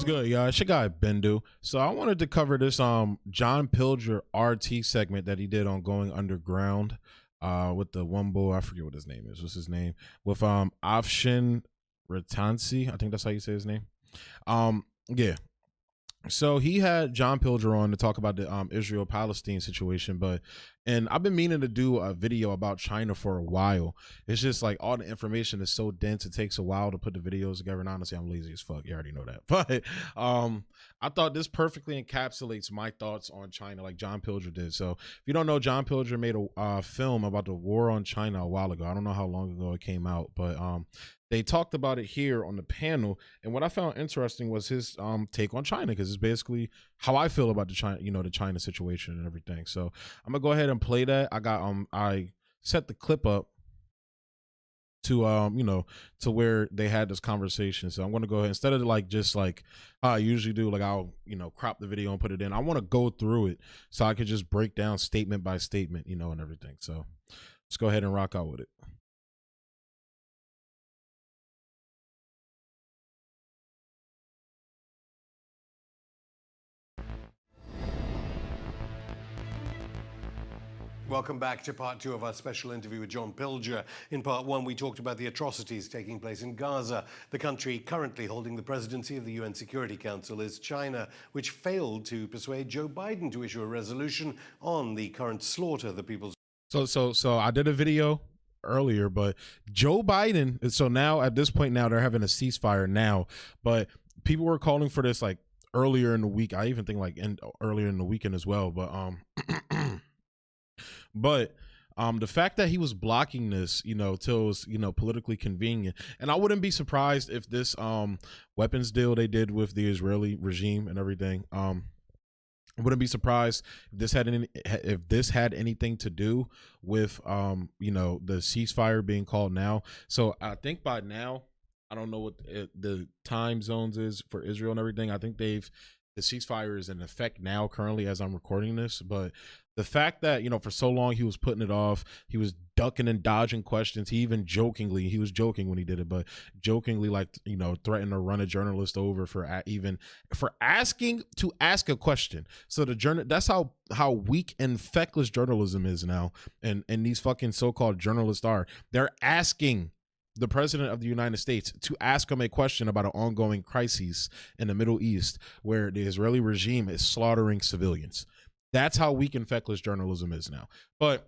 What's good, y'all? It's your guy Bendu. So I wanted to cover this John Pilger RT segment that he did on Going Underground with the one boy, I forget what his name is. What's his name? With Afshin Ratansi. I think that's how you say his name. Yeah. So he had John Pilger on to talk about the Israel-Palestine situation, and I've been meaning to do a video about China for a while. It's just like all the information is so dense, it takes a while to put the videos together, and honestly, I'm lazy as fuck. You already know that. But I thought this perfectly encapsulates my thoughts on China, like John Pilger did. So if you don't know, John Pilger made a film about the war on China a while ago. I don't know how long ago it came out, but they talked about it here on the panel, and what I found interesting was his take on China, because it's basically how I feel about the China situation and everything. So I'm gonna go ahead and play that. I set the clip up to to where they had this conversation. So I'm gonna go ahead, instead of just like I usually do, like I'll crop the video and put it in. I want to go through it so I could just break down statement by statement, and everything. So let's go ahead and rock out with it. Welcome back to part two of our special interview with John Pilger. In part one, we talked about the atrocities taking place in Gaza. The country currently holding the presidency of the UN Security Council is China, which failed to persuade Joe Biden to issue a resolution on the current slaughter of the people's. So I did a video earlier, but Joe Biden, so now at this point now they're having a ceasefire now, but people were calling for this like earlier in the week. I even think like earlier in the weekend as well, but the fact that he was blocking this, till it was, politically convenient. And I wouldn't be surprised if this weapons deal they did with the Israeli regime and everything, I wouldn't be surprised if this had anything to do with the ceasefire being called now. So I think by now, I don't know what the time zones is for Israel and everything. I think the ceasefire is in effect now currently as I'm recording this, but the fact that, for so long he was putting it off, he was ducking and dodging questions. He even he was joking when he did it, but jokingly threatened to run a journalist over for asking to ask a question. So that's how weak and feckless journalism is now. And these fucking so-called journalists they're asking the president of the United States to ask him a question about an ongoing crisis in the Middle East where the Israeli regime is slaughtering civilians. That's how weak and feckless journalism is now. But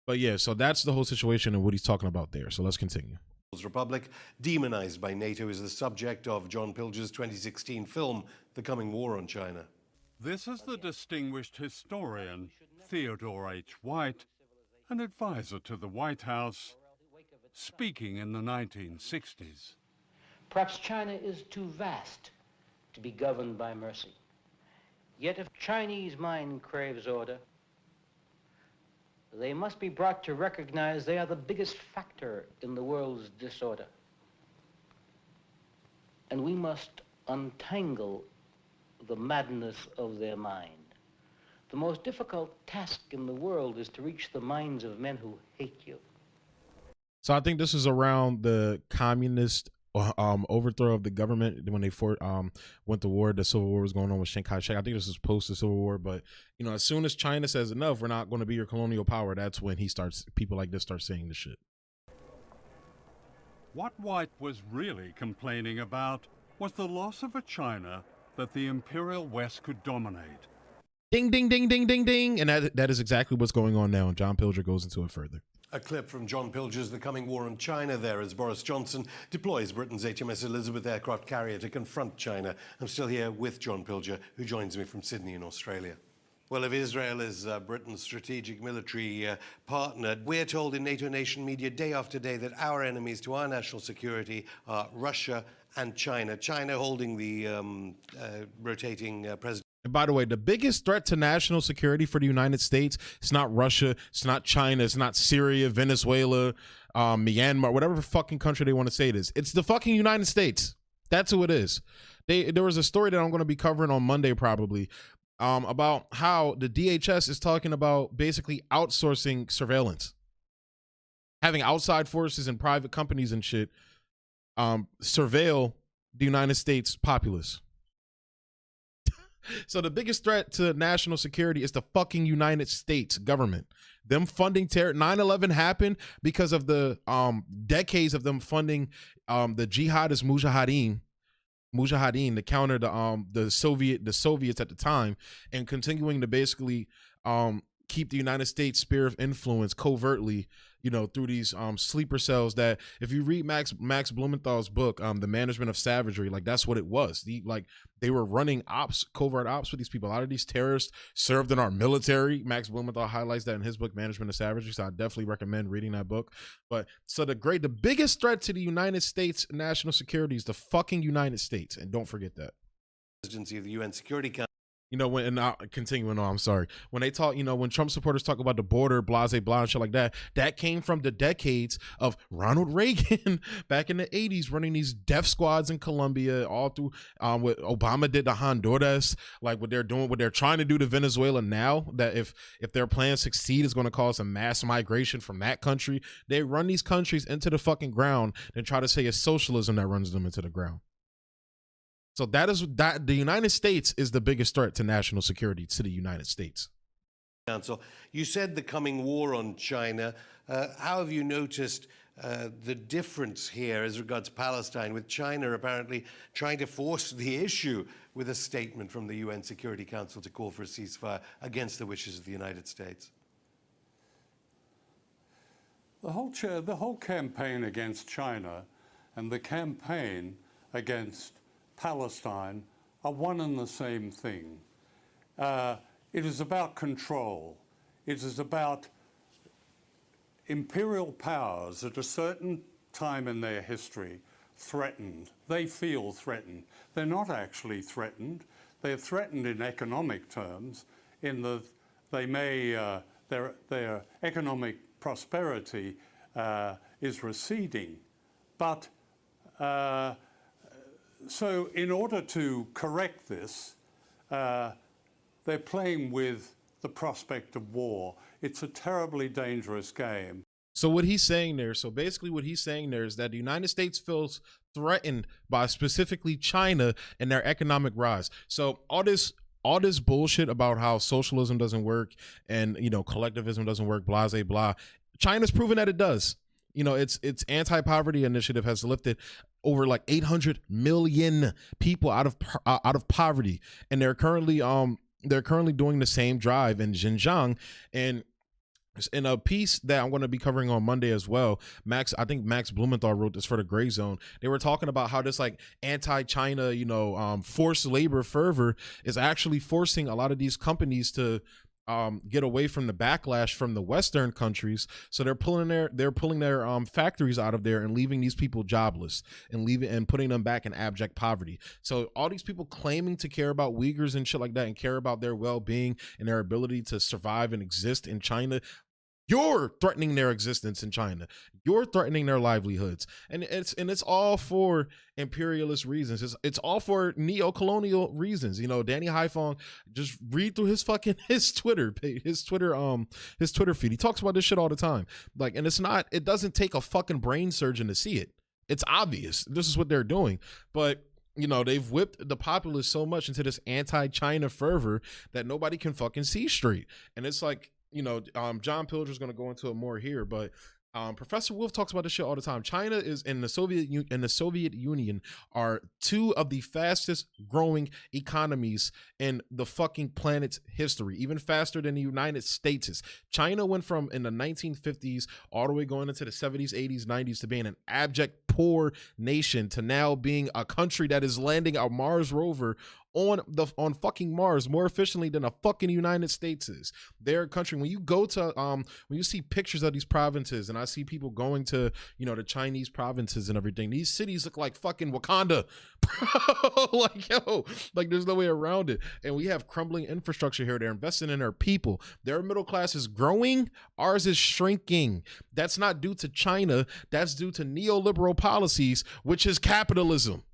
yeah, so that's the whole situation and what he's talking about there. So let's continue. Republic, demonized by NATO, is the subject of John Pilger's 2016 film, The Coming War on China. This is the distinguished historian Theodore H. White, an advisor to the White House, speaking in the 1960s. Perhaps China is too vast to be governed by mercy. Yet if Chinese mind craves order, they must be brought to recognize they are the biggest factor in the world's disorder. And we must untangle the madness of their mind. The most difficult task in the world is to reach the minds of men who hate you. So I think this is around the communist overthrow of the government when they went to war. The civil war was going on with Chiang Kai-shek. I think this is post the civil war, but as soon as China says enough, we're not going to be your colonial power, that's when people like this start saying the shit. What White was really complaining about was the loss of a China that the imperial West could dominate. Ding, ding, ding, ding, ding, ding. And that is exactly what's going on now. And John Pilger goes into it further. A clip from John Pilger's The Coming War on China there as Boris Johnson deploys Britain's HMS Elizabeth aircraft carrier to confront China. I'm still here with John Pilger, who joins me from Sydney in Australia. Well, if Israel is Britain's strategic military partner, we're told in NATO nation media day after day that our enemies to our national security are Russia and China. China holding the rotating president. And by the way, the biggest threat to national security for the United States, it's not Russia, it's not China, it's not Syria, Venezuela, Myanmar, whatever fucking country they want to say it is. It's the fucking United States. That's who it is. There was a story that I'm going to be covering on Monday probably about how the DHS is talking about basically outsourcing surveillance. Having outside forces and private companies and shit surveil the United States populace. So the biggest threat to national security is the fucking United States government. Them funding terror. 9/11 happened because of the decades of them funding the jihadist mujahideen to counter the Soviets at the time, and continuing to basically keep the United States sphere of influence covertly, through these sleeper cells. That if you read Max Blumenthal's book, The Management of Savagery, like that's what it was. They were running covert ops with these people. A lot of these terrorists served in our military. Max Blumenthal highlights that in his book, Management of Savagery. So I definitely recommend reading that book. But so the biggest threat to the United States national security is the fucking United States. And don't forget that. Presidency of the UN Security Council. Continuing on, I'm sorry. When they talk, when Trump supporters talk about the border, blah, and shit like that, that came from the decades of Ronald Reagan back in the 80s running these death squads in Colombia, all through what Obama did to Honduras, like what they're trying to do to Venezuela now, that if their plans succeed is going to cause a mass migration from that country. They run these countries into the fucking ground and try to say it's socialism that runs them into the ground. So the United States is the biggest threat to national security to the United States. Council, you said the coming war on China. How have you noticed the difference here as regards Palestine, with China apparently trying to force the issue with a statement from the UN Security Council to call for a ceasefire against the wishes of the United States? The whole campaign against China and the campaign against Palestine are one and the same thing. It is about control. It is about imperial powers at a certain time in their history threatened. They feel threatened. They're not actually threatened. They're threatened in economic terms, in that they may, their economic prosperity is receding. But so in order to correct this, they're playing with the prospect of war. It's a terribly dangerous game. So what he's saying there, is that the United States feels threatened by specifically China and their economic rise. So all this bullshit about how socialism doesn't work and, collectivism doesn't work, blah, blah, blah. China's proven that it does. Its anti-poverty initiative has lifted over like 800 million people out of poverty, and they're currently doing the same drive in Xinjiang. And in a piece that I'm going to be covering on Monday as well, I think Max Blumenthal wrote this for the Gray Zone. They were talking about how this like anti-China, forced labor fervor is actually forcing a lot of these companies to get away from the backlash from the Western countries. So they're pulling their factories out of there and leaving these people jobless and putting them back in abject poverty. So all these people claiming to care about Uyghurs and shit like that and care about their well-being and their ability to survive and exist in China, you're threatening their existence in China. You're threatening their livelihoods. And it's all for imperialist reasons. It's all for neo-colonial reasons. Danny Haiphong, just read through his Twitter page, his Twitter feed. He talks about this shit all the time. Like, and it doesn't take a fucking brain surgeon to see it. It's obvious. This is what they're doing. But they've whipped the populace so much into this anti-China fervor that nobody can fucking see straight. And it's like, John Pilger is going to go into it more here, but Professor Wolf talks about this shit all the time. China is the Soviet Union are two of the fastest growing economies in the fucking planet's history, even faster than the United States is. China went from in the 1950s all the way going into the 70s, 80s, 90s to being an abject poor nation to now being a country that is landing a Mars rover on fucking Mars more efficiently than a fucking United States is. They're a country. When you go to when you see pictures of these provinces, and I see people going to the Chinese provinces and everything, these cities look like fucking Wakanda. Like there's no way around it. And we have crumbling infrastructure here. They're investing in their people. Their middle class is growing. Ours is shrinking. That's not due to China. That's due to neoliberal policies, which is capitalism.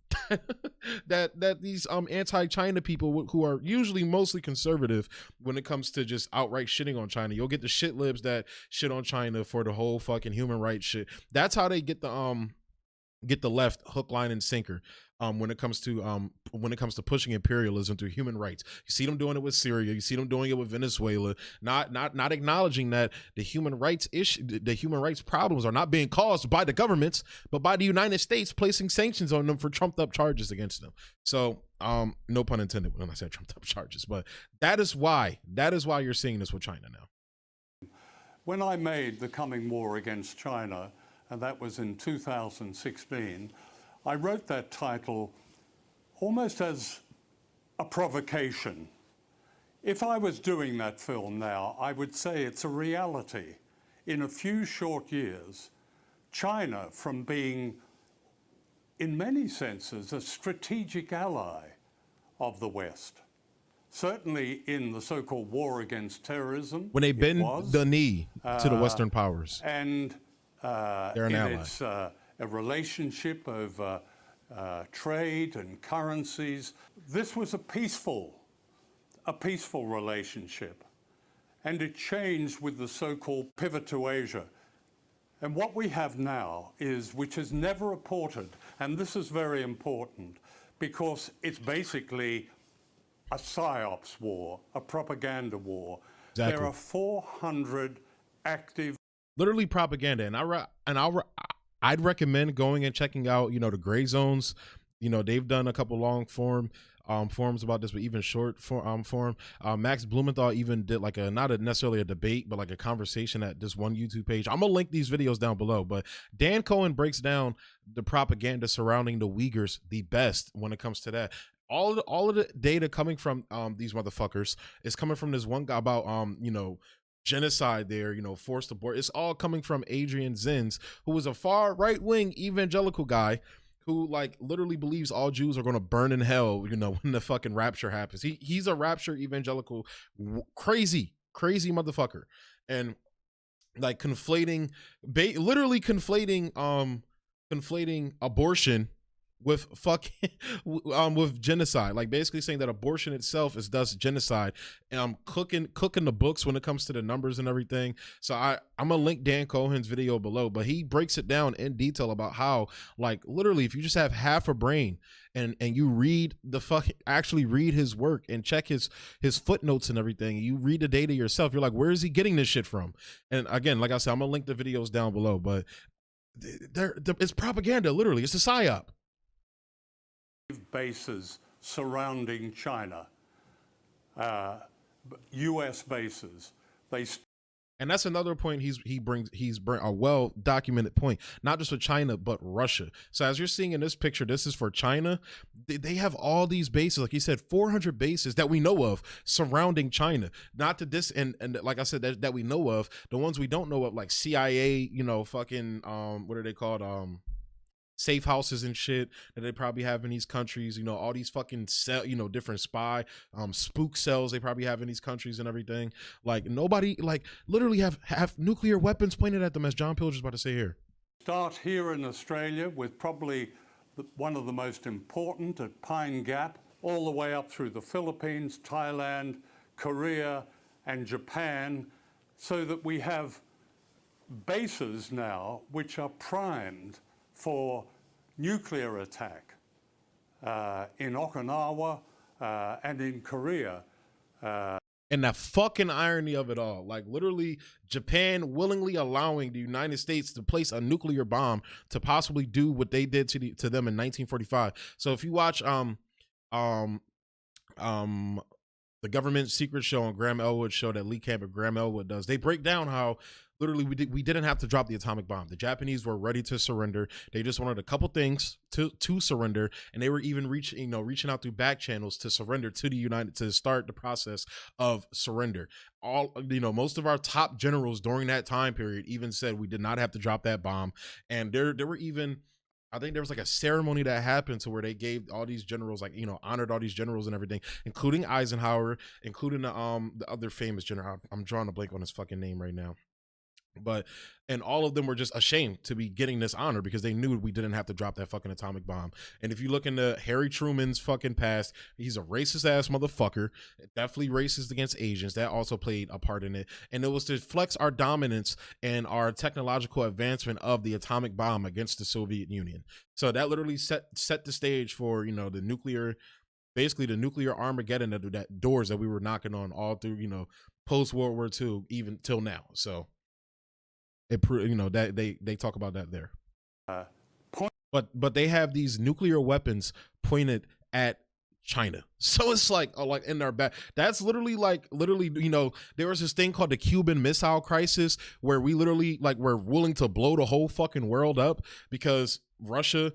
that these anti-China people who are usually mostly conservative when it comes to just outright shitting on China. You'll get the shit libs that shit on China for the whole fucking human rights shit. That's how they get the get the left hook, line, and sinker when it comes to pushing imperialism through human rights. You see them doing it with Syria. You see them doing it with Venezuela. Not acknowledging that the human rights problems are not being caused by the governments, but by the United States placing sanctions on them for trumped up charges against them. So no pun intended when I said trumped up charges, but that is why you're seeing this with China now. When I made The Coming War Against China, and that was in 2016, I wrote that title almost as a provocation. If I was doing that film now, I would say it's a reality. In a few short years, China, from being, in many senses, a strategic ally of the West, certainly in the so-called war against terrorism. When they bend the knee to the Western powers. And they're an ally. It's a relationship of trade and currencies. This was a peaceful relationship. And it changed with the so-called pivot to Asia. And what we have now is, which is never reported, and this is very important, because it's basically a psyops war, a propaganda war. Exactly. There are 400 active, literally propaganda, and I'd recommend going and checking out, the gray zones. They've done a couple long forums about this, but even short form. Max Blumenthal even did like not necessarily a debate, but like a conversation at this one YouTube page. I'm gonna link these videos down below, but Dan Cohen breaks down the propaganda surrounding the Uyghurs the best when it comes to that. All of the data coming from these motherfuckers is coming from this one guy about genocide there, forced abort. It's all coming from Adrian Zenz, who is a far right-wing evangelical guy who literally believes all Jews are going to burn in hell, when the fucking rapture happens. He's a rapture evangelical, crazy motherfucker. And conflating abortion with with genocide, basically saying that abortion itself is thus genocide. And cooking the books when it comes to the numbers and everything. So I'm gonna link Dan Cohen's video below, but he breaks it down in detail about how literally if you just have half a brain and you actually read his work and check his footnotes and everything, you read the data yourself, you're like, where is he getting this shit from? And again, like I said, I'm gonna link the videos down below, but it's propaganda. Literally, it's a psyop. Bases surrounding China, U.S. bases. And that's another point he brings a well-documented point, not just with China, but Russia. So as you're seeing in this picture, this is for China. They have all these bases, like he said, 400 bases that we know of surrounding China. Not to this, and like I said, that we know of. The ones we don't know of, like CIA, fucking, what are they called? Safe houses and shit that they probably have in these countries, all these fucking different spy spook cells they probably have in these countries and everything. Nobody literally have nuclear weapons pointed at them, as John Pilger's about to say here. Start here in Australia with probably one of the most important at Pine Gap, all the way up through the Philippines, Thailand, Korea, and Japan, so that we have bases now which are primed for nuclear attack in Okinawa and in Korea. And the fucking irony of it all, literally Japan willingly allowing the United States to place a nuclear bomb to possibly do what they did to them in 1945. So if you watch the government secret show on Graham Elwood's show that Lee Camp and Graham Elwood does, they break down how literally we didn't have to drop the atomic bomb. The Japanese were ready to surrender. They just wanted a couple things to surrender, and they were even reaching out through back channels to surrender to the United, to start the process of surrender. Most of our top generals during that time period even said we did not have to drop that bomb. And there were even, I think there was a ceremony that happened to where they gave all these generals, honored all these generals and everything, including Eisenhower, including the other famous general. I'm drawing a blank on his fucking name right now. And all of them were just ashamed to be getting this honor because they knew we didn't have to drop that fucking atomic bomb. And if you look into Harry Truman's fucking past, he's a racist ass motherfucker, definitely racist against Asians. That also played a part in it. And it was to flex our dominance and our technological advancement of the atomic bomb against the Soviet Union. So that literally set the stage for, you know, the nuclear Armageddon, that doors that we were knocking on all through, you know, post World War II, even till now. So it, you know, that they talk about that there. But they have these nuclear weapons pointed at China. So it's like, oh, like in their back. That's literally, you know, there was this thing called the Cuban Missile Crisis where we literally, like, we're willing to blow the whole fucking world up because Russia,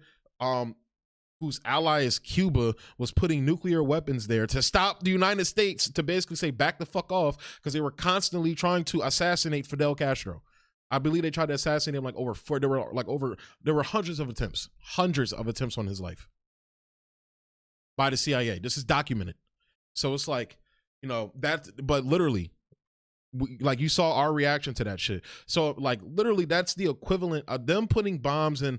whose ally is Cuba, was putting nuclear weapons there to stop the United States, to basically say back the fuck off, because they were constantly trying to assassinate Fidel Castro. I believe they tried to assassinate him there were hundreds of attempts on his life by the CIA. This is documented. So it's like, you know, but literally, like, you saw our reaction to that shit. So like, literally, that's the equivalent of them putting bombs and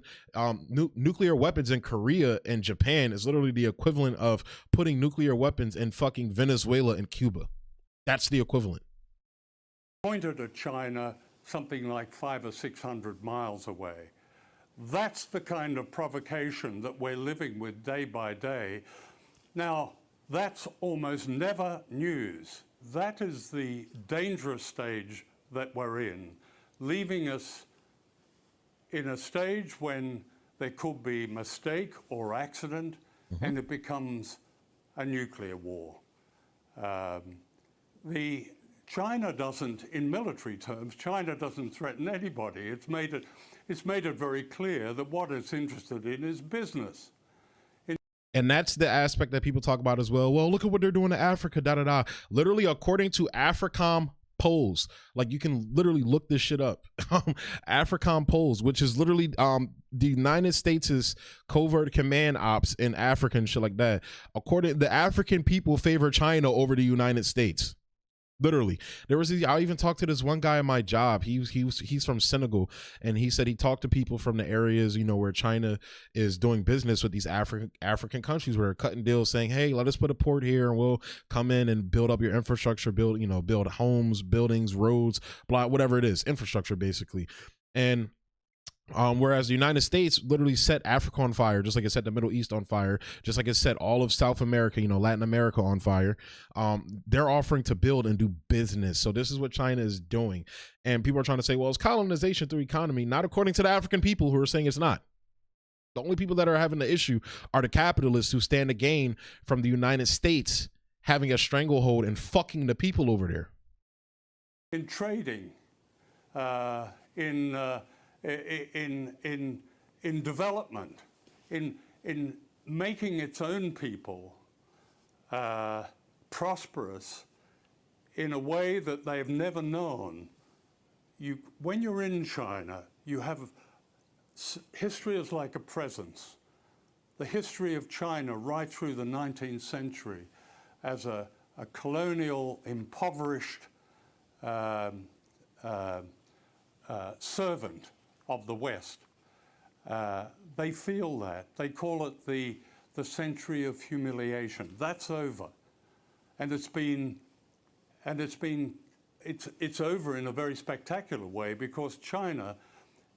nuclear weapons in Korea and Japan is literally the equivalent of putting nuclear weapons in fucking Venezuela and Cuba. That's the equivalent. Pointed at China something like 500 or 600 miles away. That's the kind of provocation that we're living with day by day. Now, that's almost never news. That is the dangerous stage that we're in, leaving us in a stage when there could be mistake or accident, and it becomes a nuclear war. China doesn't, in military terms, China doesn't threaten anybody. It's made it very clear that what it's interested in is business. And that's the aspect that people talk about as well. Well, look at what they're doing to Africa, da-da-da. Literally, according to AFRICOM polls, like, you can literally look this shit up. AFRICOM polls, which is literally the United States' covert command ops in Africa and shit like that. According, the African people favor China over the United States. Literally, I even talked to this one guy at my job. He's from Senegal, and he said he talked to people from the areas, you know, where China is doing business with these African countries, where they're cutting deals, saying, hey, let us put a port here and we'll come in and build up your infrastructure, build homes, buildings, roads, blah, whatever it is, infrastructure basically. And whereas the United States literally set Africa on fire, just like it set the Middle East on fire, just like it set all of South America, you know, Latin America on fire. They're offering to build and do business. So this is what China is doing. And people are trying to say, well, it's colonization through economy. Not according to the African people, who are saying it's not. The only people that are having the issue are the capitalists who stand to gain from the United States having a stranglehold and fucking the people over there. In trading, in development, in making its own people prosperous in a way that they've never known. When you're in China, you have history is like a presence. The history of China right through the 19th century as a colonial, impoverished servant of the West. They feel that. They call it the century of humiliation. That's over. And it's over in a very spectacular way, because China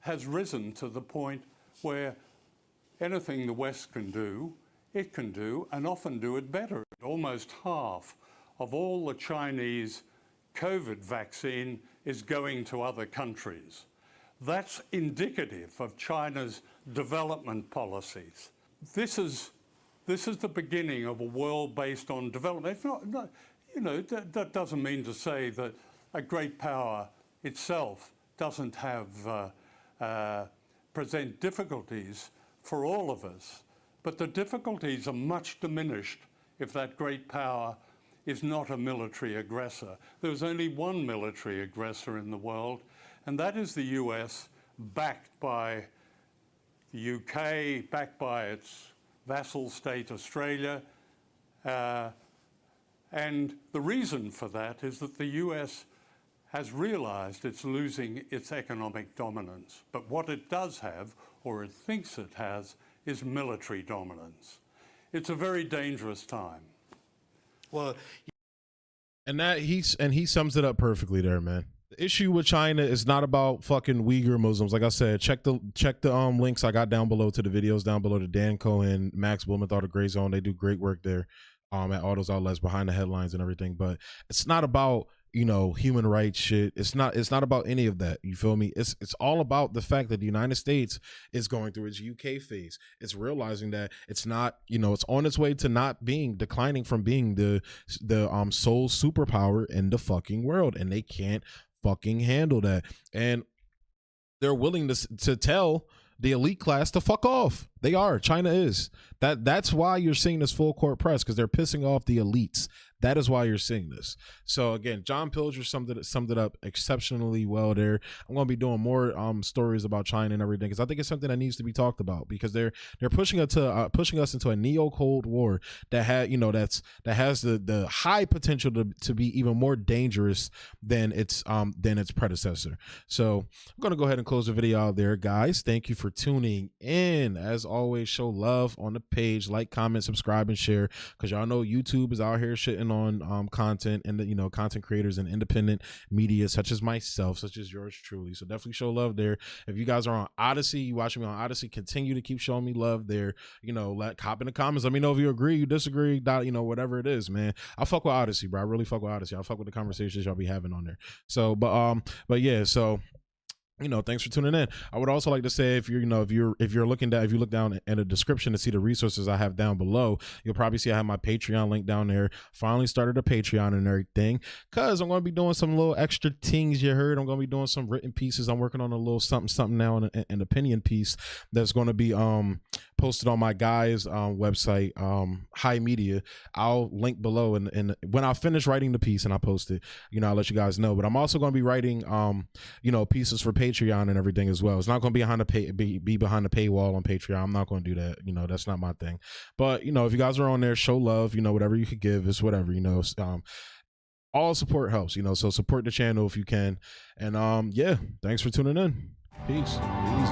has risen to the point where anything the West can do, it can do, and often do it better. Almost half of all the Chinese COVID vaccine is going to other countries. That's indicative of China's development policies. This is the beginning of a world based on development. It's not you know, that doesn't mean to say that a great power itself doesn't have present difficulties for all of us, but the difficulties are much diminished if that great power is not a military aggressor. There's only one military aggressor in the world, and that is the US, backed by the UK, backed by its vassal state Australia. And the reason for that is that the US has realized it's losing its economic dominance. But what it does have, or it thinks it has, is military dominance. It's a very dangerous time. Well, and he sums it up perfectly there, man. The issue with China is not about fucking Uyghur Muslims. Like I said, check the links I got down below to the videos down below to Dan Cohen, Max Blumenthal, the Gray Zone. They do great work there at all those outlets behind the headlines and everything. But it's not about, you know, human rights shit. It's not about any of that. You feel me? It's all about the fact that the United States is going through its UK phase. It's realizing that it's not, you know, it's on its way to not declining from being the sole superpower in the fucking world, and they can't fucking handle that. And they're willing to tell the elite class to fuck off. They are. China is. That's why you're seeing this full court press, because they're pissing off the elites. That is why you're seeing this. So again, John Pilger summed it up exceptionally well there. I'm going to be doing more stories about China and everything, because I think it's something that needs to be talked about, because they're pushing us into a neo-Cold War that has the high potential to be even more dangerous than its predecessor. So I'm going to go ahead and close the video out there, guys. Thank you for tuning in. As always, show love on the page, like, comment, subscribe, and share, because y'all know YouTube is out here shitting on content and content creators and independent media such as myself, such as yours truly. So definitely show love there. If you guys are on Odyssey, you watching me on Odyssey, continue to keep showing me love there. Hop in the comments, let me know if you agree, you disagree, whatever it is, man. I fuck with Odyssey, bro. I really fuck with Odyssey. I fuck with the conversations y'all be having on there. So but yeah, so thanks for tuning in. I would also like to say, if you look down in the description to see the resources I have down below, you'll probably see I have my Patreon link down there. Finally started a Patreon and everything, because I'm going to be doing some little extra things. You heard, I'm going to be doing some written pieces. I'm working on a little something now, an opinion piece that's going to be posted on my guy's website, High Media. I'll link below, and when I finish writing the piece and I post it, I'll let you guys know. But I'm also going to be writing pieces for Patreon and everything as well. It's not going to be behind the paywall on Patreon. I'm not going to do that. That's not my thing. But if you guys are on there, show love. Whatever you could give is whatever. All support helps. So support the channel if you can. And yeah, thanks for tuning in. Peace. Peace.